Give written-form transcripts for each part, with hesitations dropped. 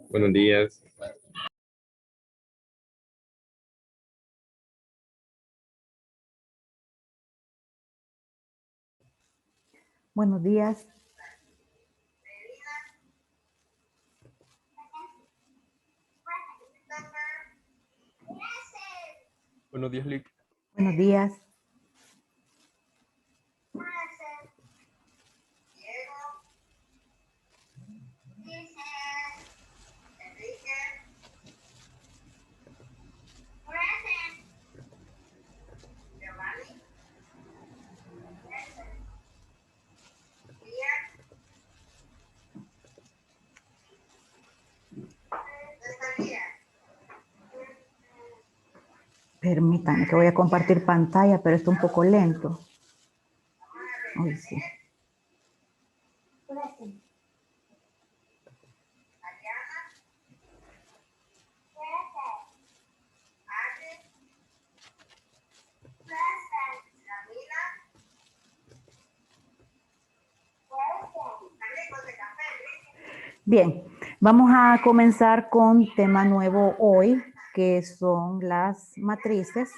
Buenos días. Buenos días. Buenos días, Lick. Buenos días. Permítanme que voy a compartir pantalla, pero está un poco lento. Uy, sí. Bien, vamos a comenzar con tema nuevo hoy, que son las matrices.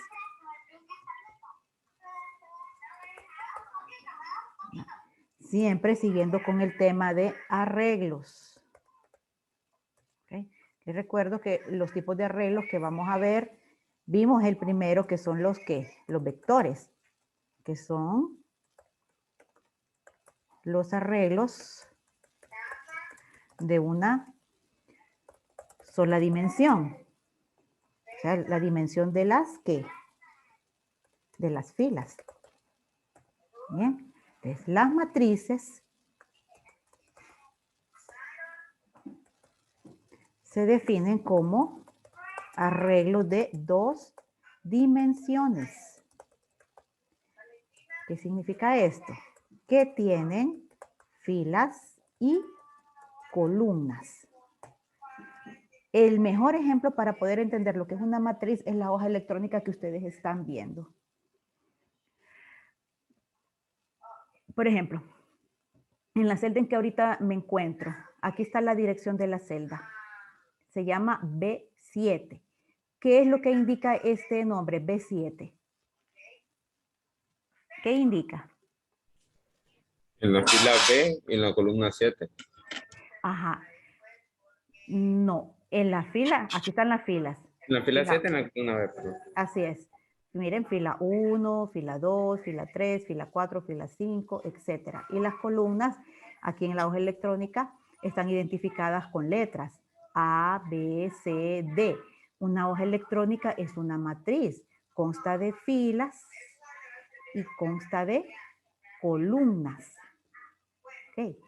Siempre siguiendo con el tema de arreglos. ¿Okay? Les recuerdo que los tipos de arreglos que vamos a ver, vimos el primero que son los vectores, que son los arreglos de una sola dimensión. O sea, la dimensión de las de las filas. Bien. Entonces, las matrices se definen como arreglos de dos dimensiones. ¿Qué significa esto? Que tienen filas y columnas. El mejor ejemplo para poder entender lo que es una matriz es la hoja electrónica que ustedes están viendo. Por ejemplo, en la celda en que ahorita me encuentro, aquí está la dirección de la celda. Se llama B7. ¿Qué es lo que indica este nombre, B7? ¿Qué indica? En la fila B y en la columna 7. Ajá. No, en la fila, aquí están las filas. En la fila 7 en la columna B, perdón. Así es. Miren, fila 1, fila 2, fila 3, fila 4, fila 5, etc. Y las columnas, aquí en la hoja electrónica, están identificadas con letras A, B, C, D. Una hoja electrónica es una matriz. Consta de filas y consta de columnas. Okay.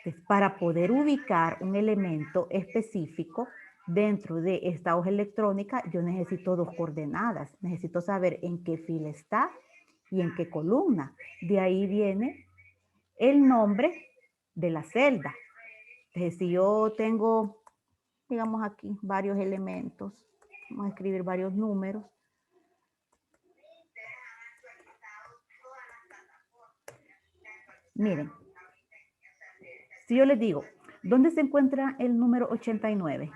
Entonces, para poder ubicar un elemento específico dentro de esta hoja electrónica, yo necesito dos coordenadas. Necesito saber en qué fila está y en qué columna. De ahí viene el nombre de la celda. Entonces, si yo tengo, digamos aquí, varios elementos, vamos a escribir varios números. Miren, si yo les digo, ¿dónde se encuentra el número 89?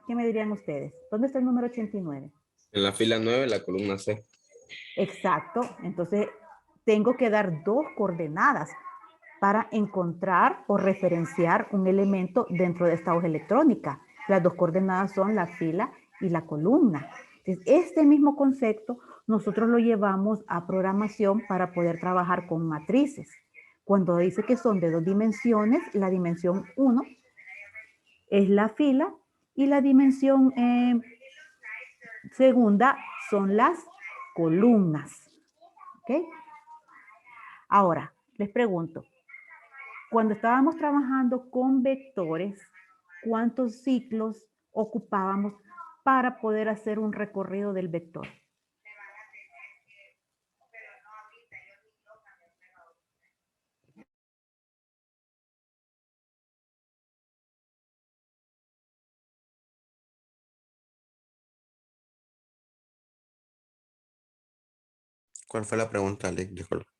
¿Qué me dirían ustedes? ¿Dónde está el número 89? En la fila 9, la columna C. Exacto. Entonces, tengo que dar dos coordenadas para encontrar o referenciar un elemento dentro de esta hoja electrónica. Las dos coordenadas son la fila y la columna. Entonces, este mismo concepto nosotros lo llevamos a programación para poder trabajar con matrices. Cuando dice que son de 2 dimensiones, la dimensión 1 es la fila y la dimensión segunda son las columnas. ¿Ok? Ahora, les pregunto, cuando estábamos trabajando con vectores, ¿cuántos ciclos ocupábamos para poder hacer un recorrido del vector? ¿Cuál fue la pregunta, Alex? Disculpa.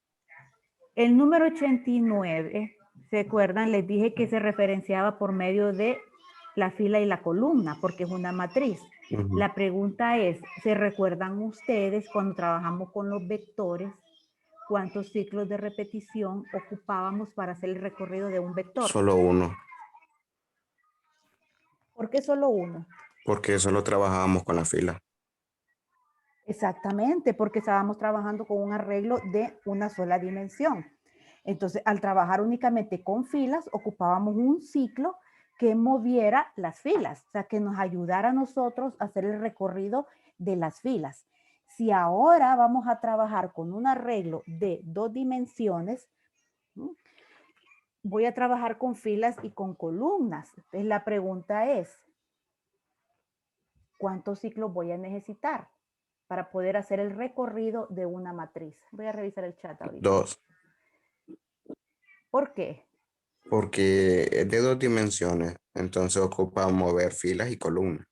El número 89, ¿se acuerdan? Les dije que se referenciaba por medio de la fila y la columna, porque es una matriz. Ujú. La pregunta es, ¿se recuerdan ustedes cuando trabajamos con los vectores, cuántos ciclos de repetición ocupábamos para hacer el recorrido de un vector? Solo uno, ¿Por qué solo uno? porque solo trabajábamos con la fila. Exactamente, porque estábamos trabajando con un arreglo de una sola dimensión. Entonces, al trabajar únicamente con filas, ocupábamos un ciclo que moviera las filas, o sea, que nos ayudara a nosotros a hacer el recorrido de las filas. Si ahora vamos a trabajar con un arreglo de 2 dimensiones, voy a trabajar con filas y con columnas. Entonces, la pregunta es, ¿cuántos ciclos voy a necesitar para poder hacer el recorrido de una matriz? Voy a revisar el chat ahorita. 2, ¿Por qué? porque es de 2 dimensiones, entonces ocupa mover filas y columnas.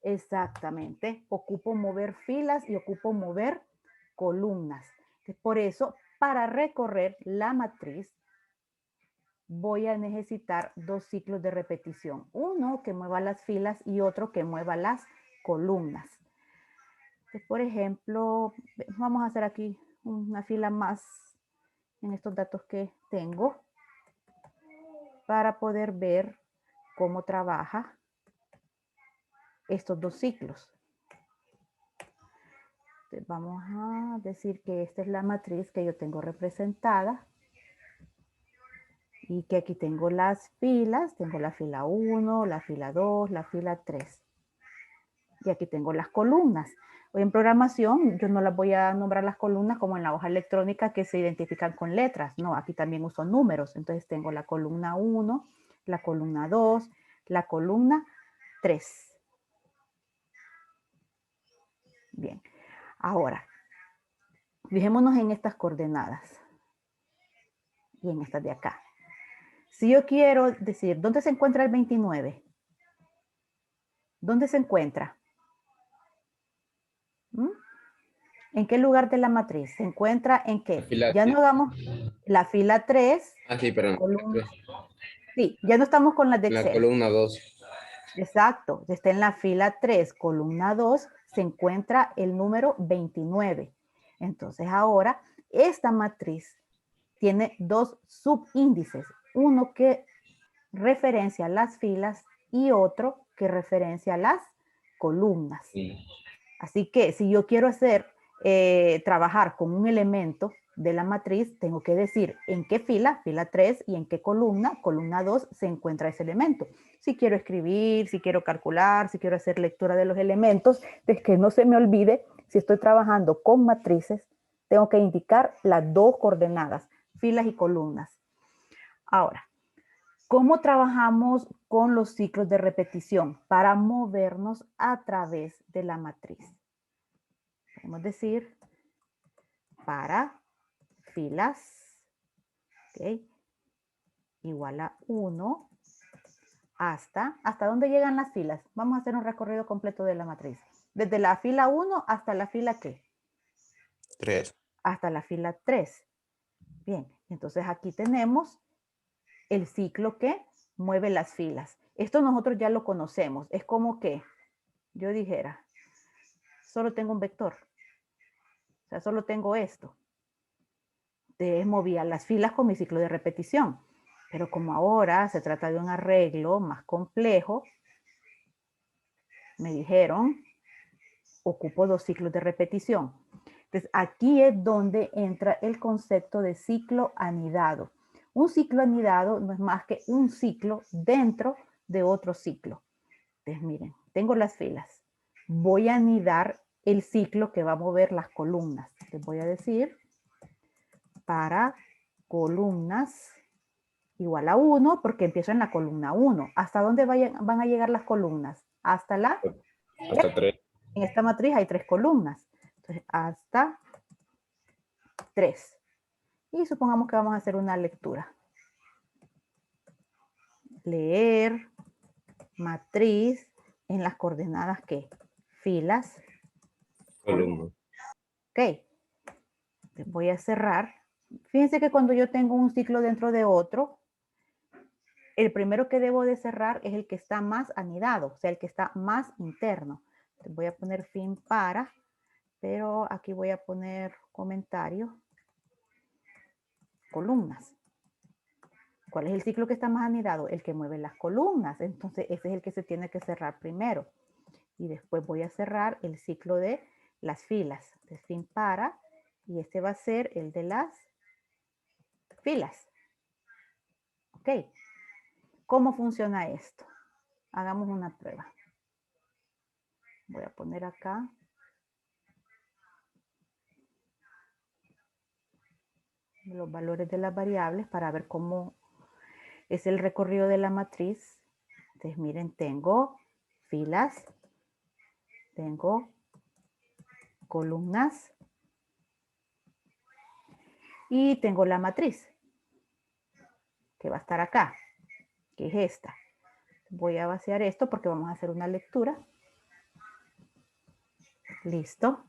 Exactamente. Ocupo mover filas y ocupo mover columnas. Por eso, para recorrer la matriz, voy a necesitar 2 ciclos de repetición. Uno que mueva las filas y otro que mueva las columnas. Entonces, por ejemplo, vamos a hacer aquí una fila más en estos datos que tengo para poder ver cómo trabaja estos 2 ciclos. Entonces, vamos a decir que esta es la matriz que yo tengo representada y que aquí tengo las filas, tengo la fila 1, la fila 2, la fila 3. Y aquí tengo las columnas. Hoy en programación yo no las voy a nombrar las columnas como en la hoja electrónica que se identifican con letras. No, aquí también uso números. Entonces tengo la columna 1, la columna 2, la columna 3. Bien, ahora, fijémonos en estas coordenadas y en estas de acá. Si yo quiero decir, ¿dónde se encuentra el 29? ¿Dónde se encuentra? ¿Mm? ¿En qué lugar de la matriz? ¿Se encuentra en qué? Fila Ya no hagamos la fila 3. Ah, sí, perdón. Columna. Sí, ya no estamos con las de La Excel. columna 2. Exacto, está en la fila 3, columna 2, se encuentra el número 29. Entonces ahora, esta matriz tiene 2 subíndices, uno que referencia las filas y otro que referencia las columnas. Sí. Así que si yo quiero trabajar con un elemento de la matriz, tengo que decir en qué fila, fila 3, y en qué columna, columna 2, se encuentra ese elemento. Si quiero escribir, si quiero calcular, si quiero hacer lectura de los elementos, es que no se me olvide, si estoy trabajando con matrices, tengo que indicar las 2 coordenadas, filas y columnas. Ahora, ¿cómo trabajamos con los ciclos de repetición para movernos a través de la matriz? Podemos decir para filas, ¿ok? Igual a 1 ¿hasta dónde llegan las filas? Vamos a hacer un recorrido completo de la matriz. Desde la fila 1 hasta la fila ¿qué? 3. Hasta la fila 3. Bien, entonces aquí tenemos el ciclo que mueve las filas. Esto nosotros ya lo conocemos. Es como que yo dijera, solo tengo un vector. O sea, solo tengo esto. Entonces movía las filas con mi ciclo de repetición. Pero como ahora se trata de un arreglo más complejo, Me dijeron, ocupo 2 ciclos de repetición. Entonces, aquí es donde entra el concepto de ciclo anidado. Un ciclo anidado no es más que un ciclo dentro de otro ciclo. Entonces, miren, tengo las filas. Voy a anidar el ciclo que va a mover las columnas. Les voy a decir, para columnas igual a 1, porque empiezo en la columna 1. ¿Hasta dónde van a llegar las columnas? Hasta la... Hasta 3. En esta matriz hay 3 columnas. Entonces, hasta 3. Y supongamos que vamos a hacer una lectura. Leer matriz en las coordenadas ¿qué? Filas. Columna. Ok. Voy a cerrar. Fíjense que cuando yo tengo un ciclo dentro de otro, el primero que debo de cerrar es el que está más anidado, o sea, el que está más interno. Entonces voy a poner fin para, pero aquí voy a poner comentario, columnas. ¿Cuál es el ciclo que está más anidado? El que mueve las columnas. Entonces ese es el que se tiene que cerrar primero. Y después voy a cerrar el ciclo de las filas. De fin para, y este va a ser el de las filas. ¿Ok? ¿Cómo funciona esto? Hagamos una prueba. Voy a poner acá. Los valores de las variables para ver cómo es el recorrido de la matriz. Entonces, miren, tengo filas, tengo columnas y tengo la matriz, que va a estar acá, que es esta. Voy a vaciar esto porque vamos a hacer una lectura. Listo.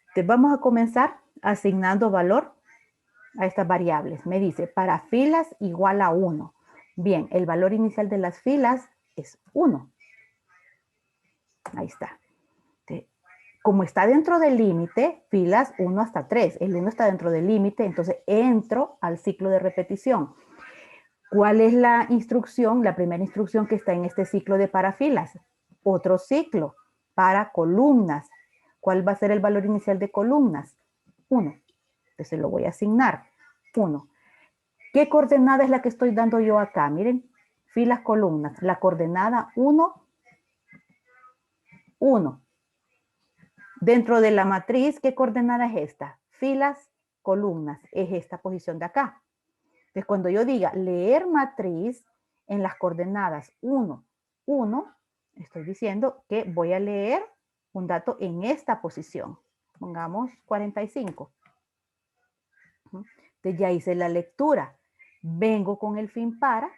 Entonces, vamos a comenzar asignando valor a estas variables. Me dice, para filas igual a 1. Bien, el valor inicial de las filas es 1. Ahí está. Como está dentro del límite, filas 1 hasta 3. El 1 está dentro del límite, entonces entro al ciclo de repetición. ¿Cuál es la instrucción? La primera instrucción que está en este ciclo de parafilas. Otro ciclo para columnas. ¿Cuál va a ser el valor inicial de columnas? 1. Entonces lo voy a asignar. 1. ¿Qué coordenada es la que estoy dando yo acá? Miren, filas, columnas. La coordenada 1, 1. Dentro de la matriz, ¿qué coordenada es esta? Filas, columnas. Es esta posición de acá. Entonces, cuando yo diga leer matriz en las coordenadas 1, 1, estoy diciendo que voy a leer un dato en esta posición. Pongamos 45. Entonces, ya hice la lectura. Vengo con el fin para,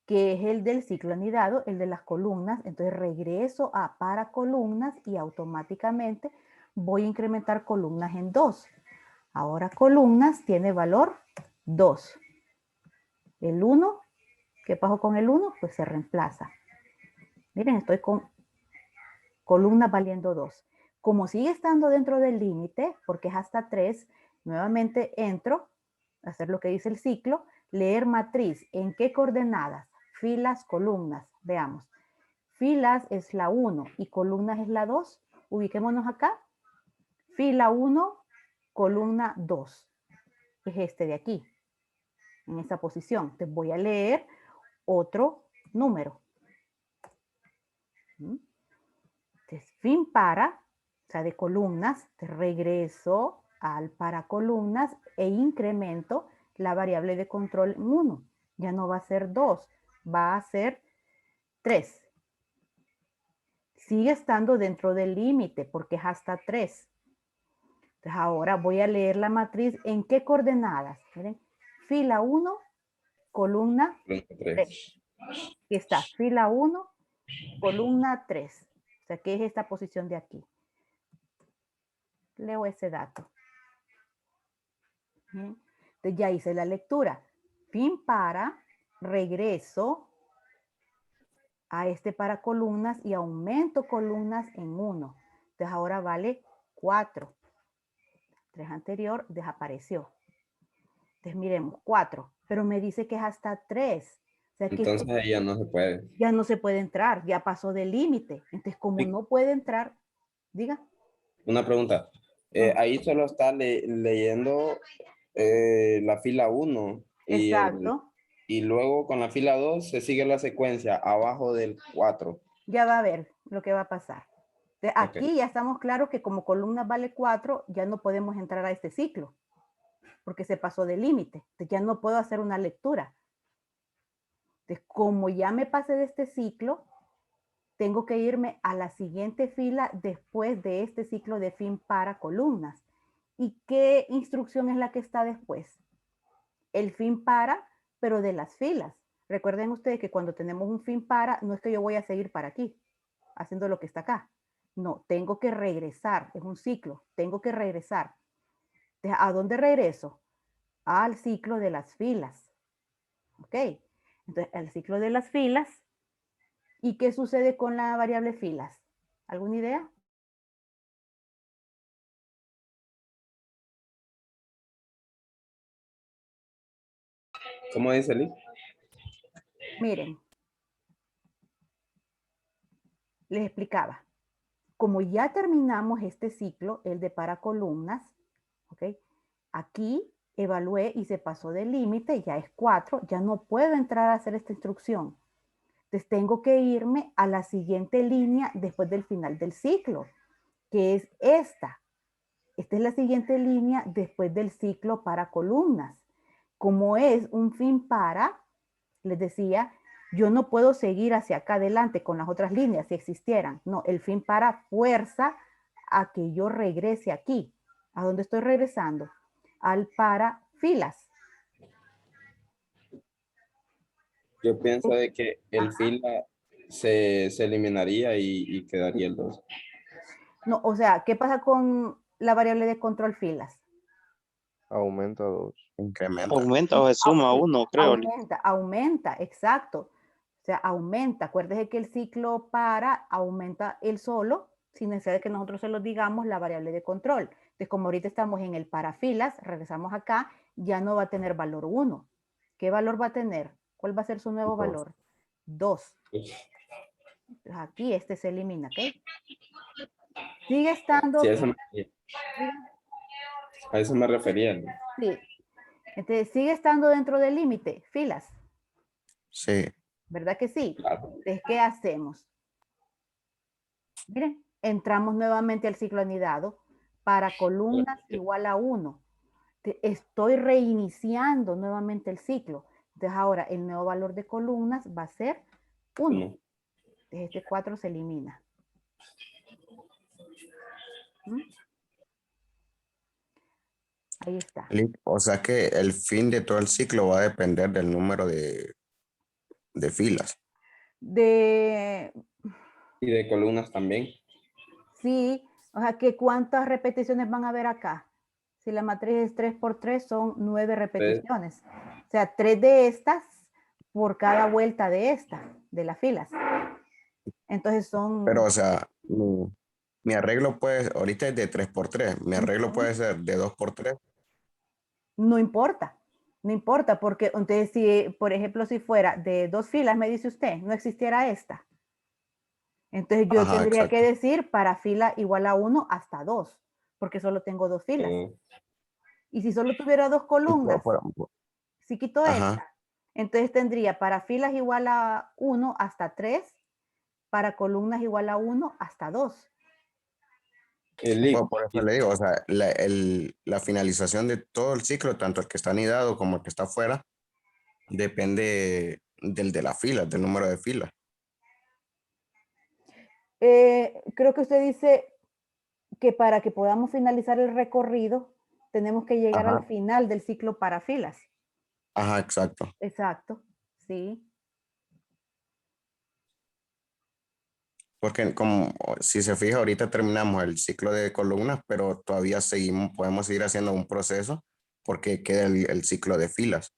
que es el del ciclo anidado, el de las columnas. Entonces regreso a para columnas y automáticamente voy a incrementar columnas en 2. Ahora columnas tiene valor 2. El 1, ¿qué pasó con el 1? Pues se reemplaza. Miren, estoy con columnas valiendo 2. Como sigue estando dentro del límite, porque es hasta 3, nuevamente entro a hacer lo que dice el ciclo, leer matriz. ¿En qué coordenadas? Filas, columnas. Veamos. Filas es la 1 y columnas es la 2. Ubiquémonos acá. Fila 1, columna 2. Es este de aquí, en esa posición. Entonces voy a leer otro número. Entonces, fin para, o sea, de columnas, regreso al para columnas e incremento la variable de control en 1. Ya no va a ser 2, va a ser 3. Sigue estando dentro del límite porque es hasta 3. Entonces ahora voy a leer la matriz en qué coordenadas. Miren, fila 1, columna 3. Aquí está, fila 1, columna 3. O sea, ¿qué es esta posición de aquí? Leo ese dato. Entonces ya hice la lectura. Fin para, regreso a este para columnas y aumento columnas en 1. Entonces ahora vale 4. 3 anterior desapareció. Entonces miremos, 4, pero me dice que es hasta 3. O sea que Entonces ahí ya no se puede. ya no se puede entrar, ya pasó del límite. Entonces, como Sí. no puede entrar, diga. Una pregunta. Ahí solo está leyendo la fila 1 Exacto. y luego con la fila 2 se sigue la secuencia abajo del 4. Ya va a ver lo que va a pasar. Entonces, Ok. aquí ya estamos claros que como columna vale 4, ya no podemos entrar a este ciclo, porque se pasó del límite. Entonces, ya no puedo hacer una lectura. Entonces, como ya me pasé de este ciclo, tengo que irme a la siguiente fila después de este ciclo de fin para columnas. ¿Y qué instrucción es la que está después? El fin para, pero de las filas. Recuerden ustedes que cuando tenemos un fin para, no es que yo voy a seguir para aquí, haciendo lo que está acá. No, tengo que regresar, es un ciclo, tengo que regresar. ¿A dónde regreso? Al ciclo de las filas. ¿Ok? Entonces, el ciclo de las filas. ¿Y qué sucede con la variable filas? ¿Alguna idea? ¿Cómo dice Liz? Miren, les explicaba. Como ya terminamos este ciclo, el de para columnas, ¿ok? Aquí evalué y se pasó del límite, ya es 4, ya no puedo entrar a hacer esta instrucción. Entonces tengo que irme a la siguiente línea después del final del ciclo, que es esta. Esta es la siguiente línea después del ciclo para columnas. Como es un fin para, les decía, yo no puedo seguir hacia acá adelante con las otras líneas si existieran. No, el fin para fuerza a que yo regrese aquí. ¿A dónde estoy regresando? Al para filas. Yo pienso de que el Ajá. fila se eliminaría y quedaría el 2. No, o sea, ¿qué pasa con la variable de control filas? Aumenta 2. Incrementa. Aumenta o se suma Sí, uno, creo. aumenta, exacto. O sea, aumenta. Acuérdese que el ciclo para aumenta el solo, sin necesidad de que nosotros se lo digamos, la variable de control. Entonces, como ahorita estamos en el para filas, regresamos acá, ya no va a tener valor 1. ¿Qué valor va a tener? ¿Cuál va a ser su nuevo 2. valor? 2. Aquí este se elimina, ¿ok? Sigue estando. Sí, a eso me refería. ¿No? Sí. Entonces, sigue estando dentro del límite, filas. Sí. ¿Verdad que sí? Claro. Entonces, ¿qué hacemos? Miren, entramos nuevamente al ciclo anidado. Para columnas igual a 1. Estoy reiniciando nuevamente el ciclo. Entonces, ahora el nuevo valor de columnas va a ser 1. No. Entonces, este 4 se elimina. ¿Mm? Ahí está. O sea que el fin de todo el ciclo va a depender del número de filas. De, Y de columnas también. sí, o sea, que ¿cuántas repeticiones van a haber acá? Si la matriz es 3 por 3, son 9 repeticiones. O sea, 3 de estas por cada vuelta de esta, de las filas. Entonces Pero, son... o sea, mi arreglo puede, ahorita es de 3 por 3. Mi arreglo puede ser de 2 por 3. No importa, no importa, porque entonces si, por ejemplo, si fuera de 2 filas, me dice usted, no existiera esta. Entonces yo Ajá, tendría que exacto. decir para fila igual a 1 hasta 2, porque solo tengo 2 filas. Y si solo tuviera 2 columnas, si quito Ajá. esta, entonces tendría para filas igual a 1 hasta 3, para columnas igual a 1 hasta 2. Pues por eso le digo, o sea, la finalización de todo el ciclo, tanto el que está anidado como el que está afuera, depende del de la fila, del número de filas. Creo que usted dice que para que podamos finalizar el recorrido, tenemos que llegar al Ajá, final del ciclo para filas. ajá, exacto. Exacto, sí. Porque como si se fija, ahorita terminamos el ciclo de columnas, pero todavía seguimos, podemos seguir haciendo un proceso porque queda el ciclo de filas.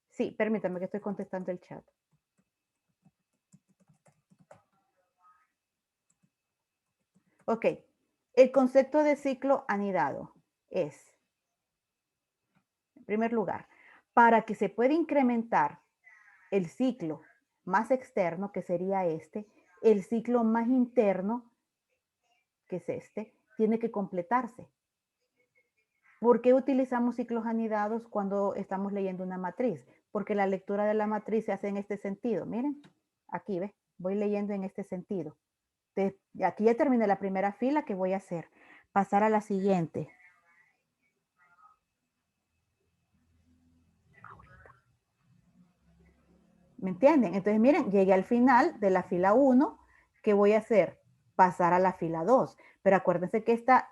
Sí, permítame que estoy contestando el chat. Ok, el concepto de ciclo anidado es, primer lugar, para que se pueda incrementar el ciclo más externo, que sería este, el ciclo más interno, que es este, tiene que completarse. ¿Por qué utilizamos ciclos anidados cuando estamos leyendo una matriz? Porque la lectura de la matriz se hace en este sentido. Miren, aquí, ¿ves? Voy leyendo en este sentido. Entonces, aquí ya terminé la primera fila. ¿Qué voy a hacer? Pasar a la siguiente. ¿Me entienden? Entonces, miren, llegué al final de la fila 1. ¿Qué voy a hacer? Pasar a la fila 2. Pero acuérdense que esta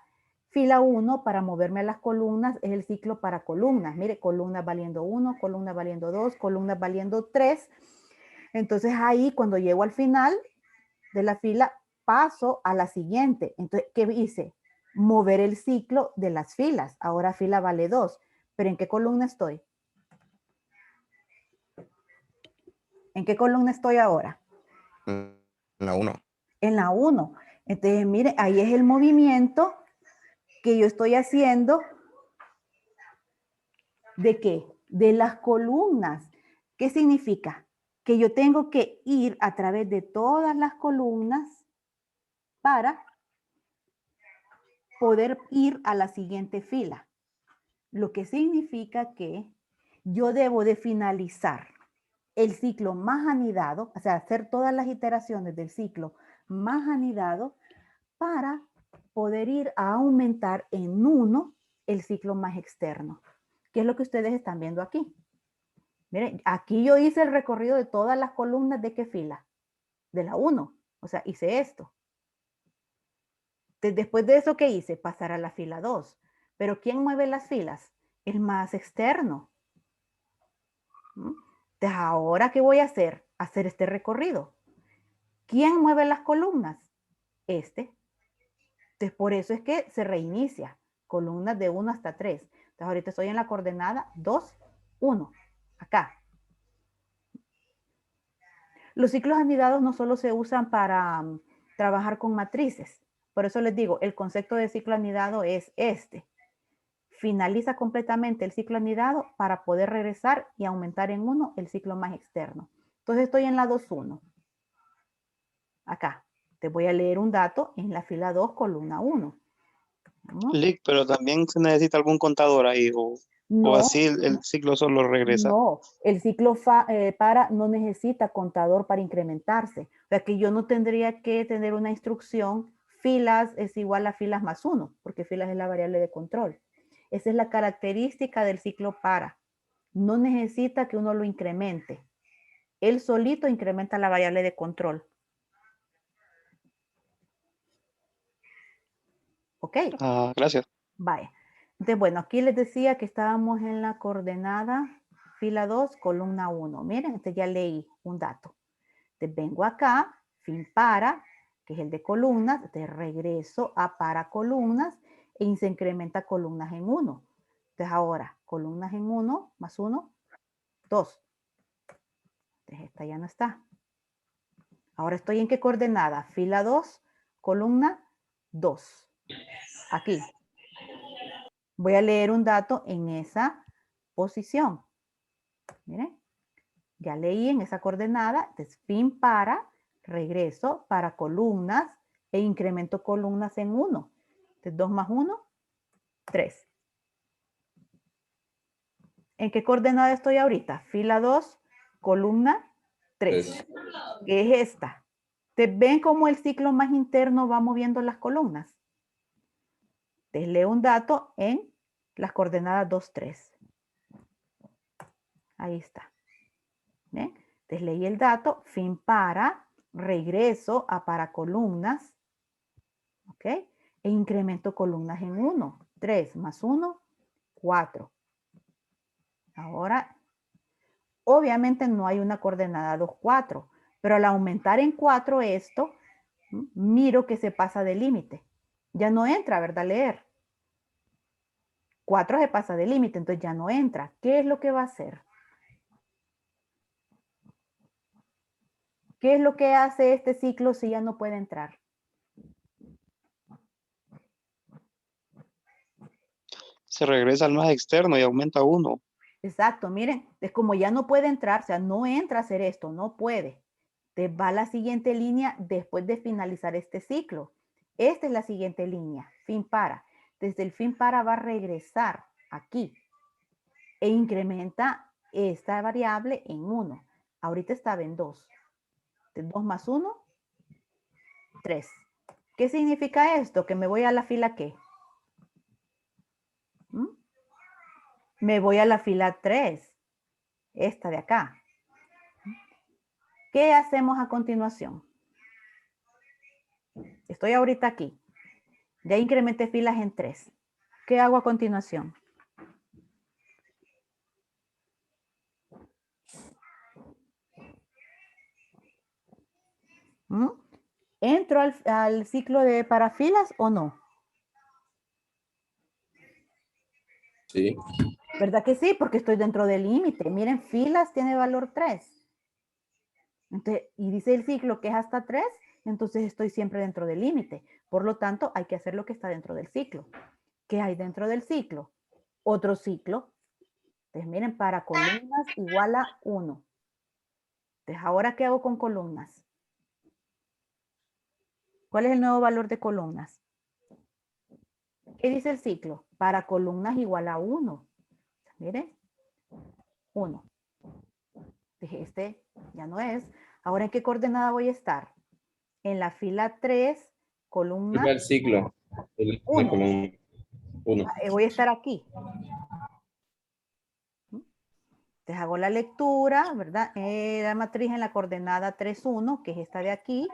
fila 1, para moverme a las columnas, es el ciclo para columnas. Mire, columnas valiendo 1, columnas valiendo 2, columnas valiendo 3. Entonces, ahí, cuando llego al final de la fila, paso a la siguiente. Entonces, ¿qué hice? Mover el ciclo de las filas. Ahora fila vale 2. ¿Pero en qué columna estoy? ¿En qué columna estoy ahora? En la 1. En la 1. Entonces, mire, ahí es el movimiento que yo estoy haciendo. ¿De qué? De las columnas. ¿Qué significa? Que yo tengo que ir a través de todas las columnas para poder ir a la siguiente fila. Lo que significa que yo debo de finalizar el ciclo más anidado, o sea, hacer todas las iteraciones del ciclo más anidado para poder ir a aumentar en 1 el ciclo más externo, que es lo que ustedes están viendo aquí. Miren, aquí yo hice el recorrido de todas las columnas. ¿De qué fila? De la 1. O sea, hice esto. Después de eso, ¿qué hice? Pasar a la fila 2. Pero ¿quién mueve las filas? El más externo. Entonces, ¿ahora qué voy a hacer? Hacer este recorrido. ¿Quién mueve las columnas? Este. Entonces, por eso es que se reinicia. Columnas de 1 hasta 3. Entonces, ahorita estoy en la coordenada 2, 1. Acá. Los ciclos anidados no solo se usan para trabajar con matrices. Por eso les digo, el concepto de ciclo anidado es este. Finaliza completamente el ciclo anidado para poder regresar y aumentar en 1 el ciclo más externo. Entonces estoy en la 2.1. Acá. Te voy a leer un dato en la fila 2, columna 1. Lick, pero también se necesita algún contador ahí o No, así el ciclo solo regresa. no, el ciclo para no necesita contador para incrementarse. O sea que yo no tendría que tener una instrucción, filas es igual a filas más 1, porque filas es la variable de control. Esa es la característica del ciclo para. No necesita que uno lo incremente. Él solito incrementa la variable de control. ¿Ok? Ah, gracias. Vaya. Entonces, bueno, aquí les decía que estábamos en la coordenada fila 2, columna 1. Miren, este ya leí un dato. Entonces, vengo acá, fin para, que es el de columnas, entonces regreso a para columnas y se incrementa columnas en 1. Entonces, ahora, columnas en 1 más 1, 2. Entonces, esta ya no está. Ahora estoy en qué coordenada? Fila 2, columna 2. Aquí. Voy a leer un dato en esa posición. Miren, ya leí en esa coordenada, entonces fin para, regreso para columnas e incremento columnas en 1. Entonces 2 más 1, 3. ¿En qué coordenada estoy ahorita? Fila 2, columna 3. ¿Qué es esta? ¿Te ven cómo el ciclo más interno va moviendo las columnas? Te leo un dato en las coordenadas 2, 3. Ahí está. ¿Bien? Entonces leí el dato, fin para, regreso a para columnas, ¿ok? E incremento columnas en 1. 3 más 1, 4. Ahora, obviamente no hay una coordenada 2, 4, pero al aumentar en 4 esto, miro que se pasa de límite. Ya no entra, ¿verdad? Leer. 4 se pasa de límite, entonces ya no entra. ¿Qué es lo que va a hacer? ¿Qué es lo que hace este ciclo si ya no puede entrar? Se regresa al más externo y aumenta 1. Exacto, miren, es como ya no puede entrar, o sea, no entra a hacer esto, no puede. Te va a la siguiente línea después de finalizar este ciclo. Esta es la siguiente línea, fin para. Desde el fin para va a regresar aquí e incrementa esta variable en 1. Ahorita estaba en 2. De 2 más 1, 3. ¿Qué significa esto? Que me voy a la fila ¿qué? ¿Mm? Me voy a la fila 3. Esta de acá. ¿Qué hacemos a continuación? Estoy ahorita aquí. Ya incrementé filas en 3. ¿Qué hago a continuación? ¿Mm? ¿Entro al ciclo de parafilas o no? Sí. ¿Verdad que sí? Porque estoy dentro del límite. Miren, filas tiene valor 3. Entonces, y dice el ciclo que es hasta 3, entonces estoy siempre dentro del límite. Por lo tanto, hay que hacer lo que está dentro del ciclo. ¿Qué hay dentro del ciclo? Otro ciclo. Entonces, miren, para columnas igual a 1. Entonces, ¿ahora qué hago con columnas? ¿Cuál es el nuevo valor de columnas? ¿Qué dice el ciclo? Para columnas igual a 1. Miren, 1. Dije, este ya no es. Ahora, ¿en qué coordenada voy a estar? En la fila 3, columna El ciclo. La 1. columna 1. Voy a estar aquí. Entonces hago la lectura, ¿verdad? La matriz en la coordenada 3, 1, que es esta de aquí.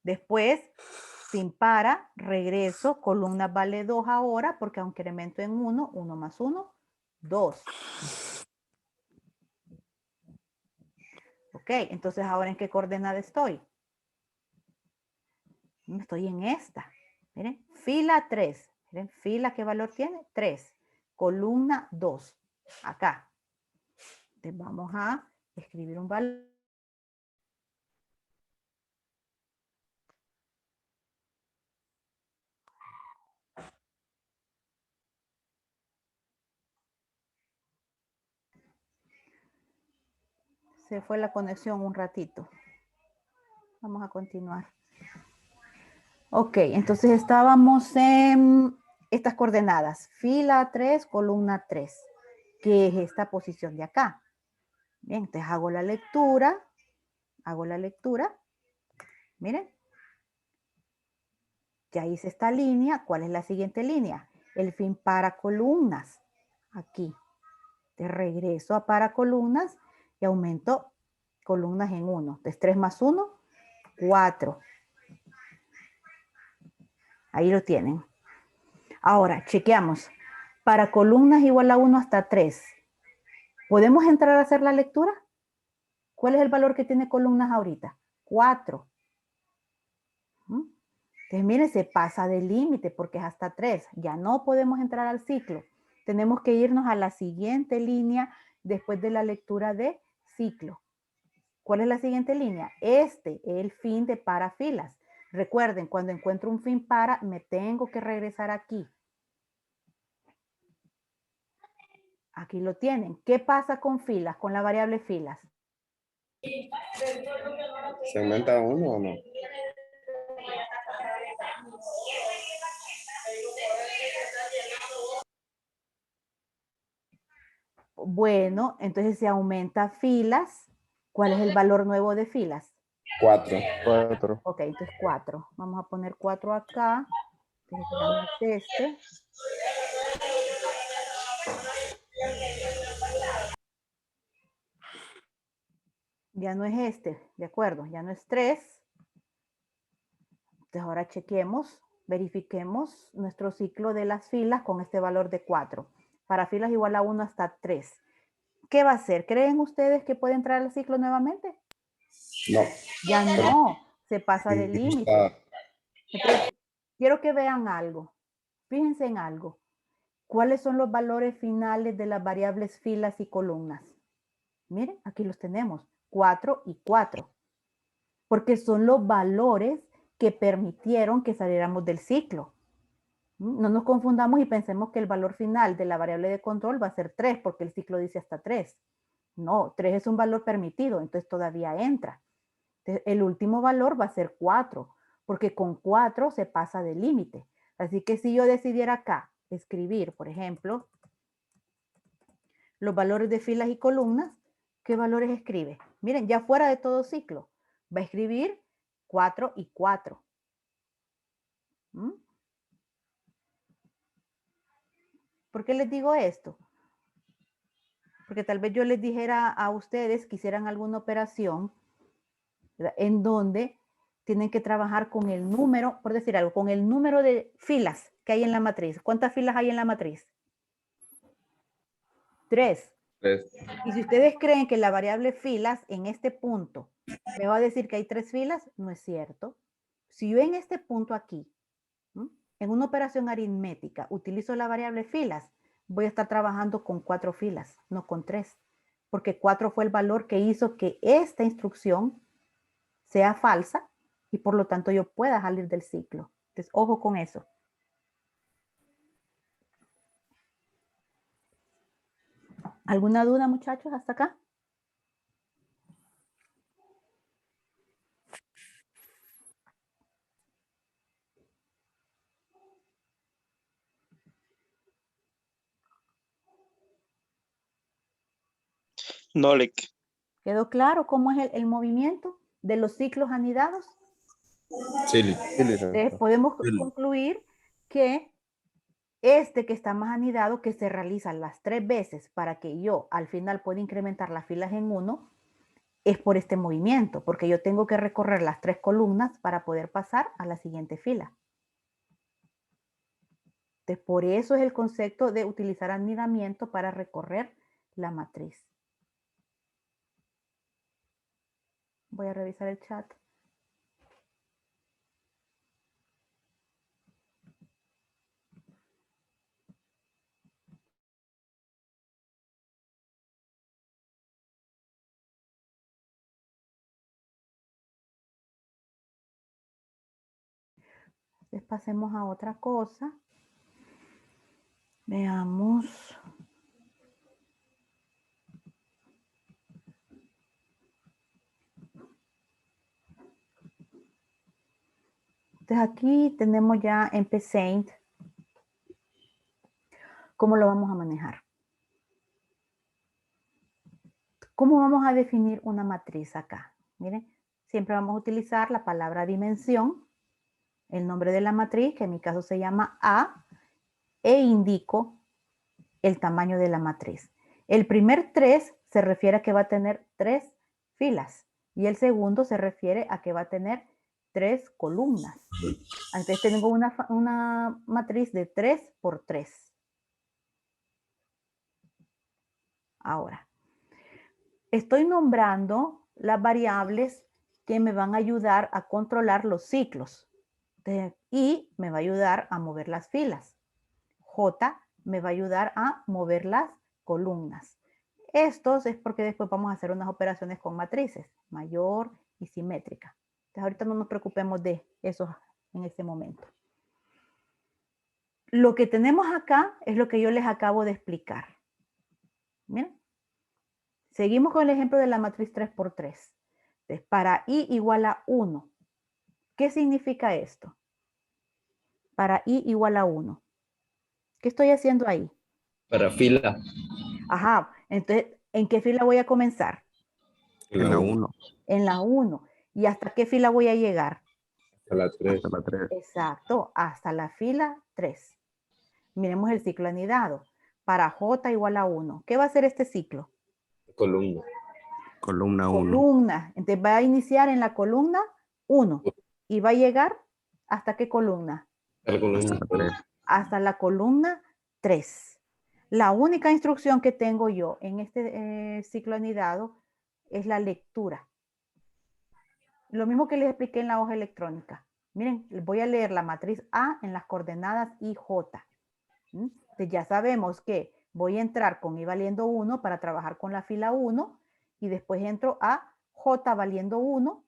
Después, sin para, regreso, columna vale 2 ahora, porque aunque incremento en 1, 1 más 1, 2. Ok, entonces ahora ¿en qué coordenada estoy? Estoy en esta. Miren, fila 3. Miren, fila, ¿qué valor tiene? 3. Columna 2. Acá. Entonces vamos a escribir un valor. Se fue la conexión un ratito. Vamos a continuar. Ok, entonces estábamos en estas coordenadas. Fila 3, columna 3, que es esta posición de acá. Bien, entonces hago la lectura. Miren. Ya hice esta línea. ¿Cuál es la siguiente línea? El fin para columnas. Aquí. Te regreso a para columnas y aumento columnas en 1. Entonces 3 más 1, 4. Ahí lo tienen. Ahora, chequeamos. Para columnas igual a 1 hasta 3. ¿Podemos entrar a hacer la lectura? ¿Cuál es el valor que tiene columnas ahorita? 4. Entonces, miren, se pasa del límite porque es hasta 3. Ya no podemos entrar al ciclo. Tenemos que irnos a la siguiente línea después de la lectura de ciclo. ¿Cuál es la siguiente línea? Este es el fin de parafilas. Recuerden, cuando encuentro un fin para, me tengo que regresar aquí. Aquí lo tienen. ¿Qué pasa con filas, con la variable filas? ¿Se aumenta 1 o no? Bueno, entonces se aumenta filas. ¿Cuál es el valor nuevo de filas? 4. 4. Ok, entonces 4. Vamos a poner 4 acá. Entonces ya no es este. Ya no es este, ¿de acuerdo? Ya no es 3. Entonces ahora chequemos, verifiquemos nuestro ciclo de las filas con este valor de 4. Para filas igual a 1 hasta 3. ¿Qué va a hacer? ¿Creen ustedes que puede entrar al ciclo nuevamente? No. Ya no, se pasa del límite. Entonces, quiero que vean algo. Fíjense en algo. ¿Cuáles son los valores finales de las variables filas y columnas? Miren, aquí los tenemos, 4 y 4. Porque son los valores que permitieron que saliéramos del ciclo. No nos confundamos y pensemos que el valor final de la variable de control va a ser 3 porque el ciclo dice hasta 3. No, 3 es un valor permitido, entonces todavía entra. Entonces, el último valor va a ser 4 porque con 4 se pasa del límite. Así que si yo decidiera acá escribir, por ejemplo, los valores de filas y columnas, ¿qué valores escribe? Miren, ya fuera de todo ciclo, va a escribir 4 y 4. ¿Mm? ¿Por qué les digo esto? Porque tal vez yo les dijera a ustedes que hicieran alguna operación, ¿verdad?, en donde tienen que trabajar con el número, por decir algo, con el número de filas que hay en la matriz. ¿Cuántas filas hay en la matriz? 3. 3. Y si ustedes creen que la variable filas en este punto me va a decir que hay 3 filas, no es cierto. Si yo en este punto aquí, en una operación aritmética, utilizo la variable filas, voy a estar trabajando con 4 filas, no con 3, porque 4 fue el valor que hizo que esta instrucción sea falsa y por lo tanto yo pueda salir del ciclo. Entonces, ojo con eso. ¿Alguna duda, muchachos, hasta acá? No, Lick. ¿Quedó claro cómo es el movimiento de los ciclos anidados? Sí. Sí, licenciado. Podemos concluir que este que está más anidado, que se realiza las 3 veces para que yo al final pueda incrementar las filas en 1, es por este movimiento, porque yo tengo que recorrer las 3 columnas para poder pasar a la siguiente fila. Entonces, por eso es el concepto de utilizar anidamiento para recorrer la matriz. Voy a revisar el chat. Entonces, pasemos a otra cosa. Veamos. Entonces, aquí tenemos ya en Paint. ¿Cómo lo vamos a manejar? ¿Cómo vamos a definir una matriz acá? Miren, siempre vamos a utilizar la palabra dimensión, el nombre de la matriz, que en mi caso se llama A, e indico el tamaño de la matriz. El primer 3 se refiere a que va a tener 3 filas y el segundo se refiere a que va a tener 3 columnas. Entonces tengo una matriz de 3 por 3. Ahora, estoy nombrando las variables que me van a ayudar a controlar los ciclos y me va a ayudar a mover las filas. J me va a ayudar a mover las columnas. Estos es porque después vamos a hacer unas operaciones con matrices, mayor y simétrica. Entonces ahorita no nos preocupemos de eso en este momento. Lo que tenemos acá es lo que yo les acabo de explicar. Miren. Seguimos con el ejemplo de la matriz 3 por 3. Entonces, para i igual a 1, ¿qué significa esto? Para i igual a 1. ¿Qué estoy haciendo ahí? Para fila. Ajá, entonces, ¿en qué fila voy a comenzar? En la 1. En la 1. ¿Y hasta qué fila voy a llegar? A la 3. Hasta la 3. Exacto, hasta la fila 3. Miremos el ciclo anidado. Para j igual a 1. ¿Qué va a hacer este ciclo? Columna. Columna 1. Columna. Entonces va a iniciar en la columna 1 y va a llegar ¿hasta qué columna? Hasta la 3. Hasta la columna 3. La única instrucción que tengo yo en este ciclo anidado es la lectura. Lo mismo que les expliqué en la hoja electrónica. Miren, voy a leer la matriz A en las coordenadas I, J. Entonces ya sabemos que voy a entrar con I valiendo 1 para trabajar con la fila 1 y después entro a J valiendo 1.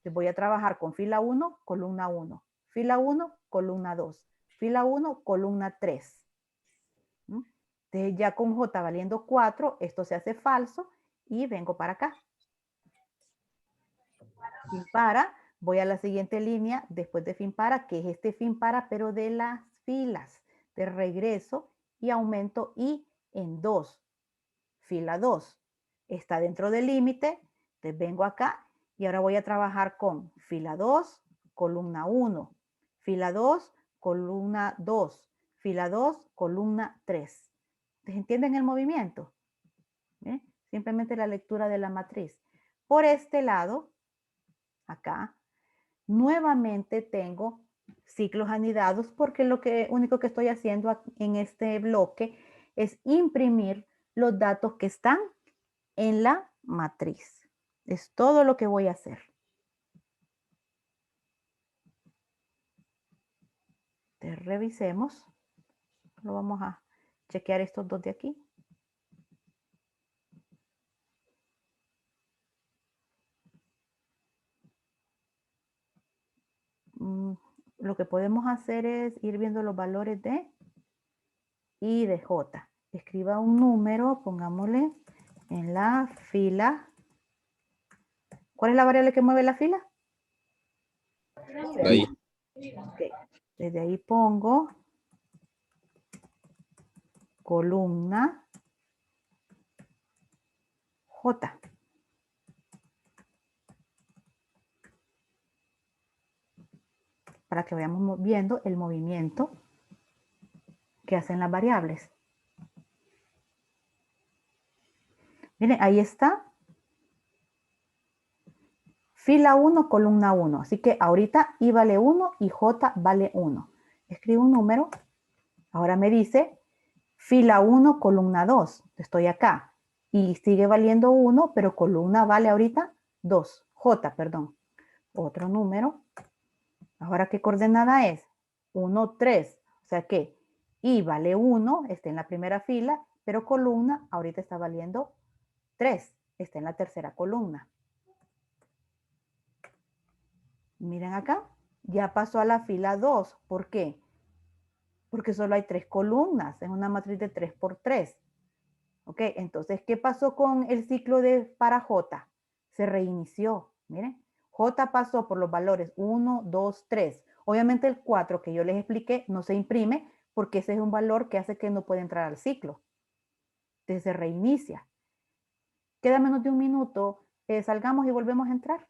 Voy a trabajar con fila 1, columna 1. Fila 1, columna 2. Fila 1, columna 3. ¿Mm? Entonces ya con J valiendo 4, esto se hace falso y vengo para acá. Fin para, voy a la siguiente línea después de fin para, que es este fin para, pero de las filas. De regreso y aumento I en 2. Fila 2. Está dentro del límite. Entonces vengo acá y ahora voy a trabajar con fila 2, columna 1. Fila 2, columna 2. Fila 2, columna 3. ¿Entienden el movimiento? ¿Eh? Simplemente la lectura de la matriz. Por este lado, acá, nuevamente tengo ciclos anidados porque lo único que estoy haciendo en este bloque es imprimir los datos que están en la matriz. Es todo lo que voy a hacer. Entonces, revisemos. Lo vamos a chequear estos dos de aquí. Lo que podemos hacer es ir viendo los valores de I y de J. Escriba un número, pongámosle en la fila. ¿Cuál es la variable que mueve la fila? Ahí. Okay. Desde ahí pongo columna J. Para que vayamos viendo el movimiento que hacen las variables. Miren, ahí está. Fila 1, columna 1. Así que ahorita I vale 1 y J vale 1. Escribo un número. Ahora me dice fila 1, columna 2. Estoy acá. Y sigue valiendo 1, pero columna vale ahorita 2. J, perdón. Otro número. Ahora, ¿qué coordenada es? 1, 3. O sea que I vale 1, está en la primera fila, pero columna ahorita está valiendo 3. Está en la tercera columna. Miren acá, ya pasó a la fila 2. ¿Por qué? Porque solo hay 3 columnas. Es una matriz de 3 por 3. Ok, entonces, ¿qué pasó con el ciclo para J? Se reinició. Miren, J pasó por los valores 1, 2, 3. Obviamente el 4 que yo les expliqué no se imprime porque ese es un valor que hace que no puede entrar al ciclo. Entonces se reinicia. Queda menos de un minuto. Salgamos y volvemos a entrar.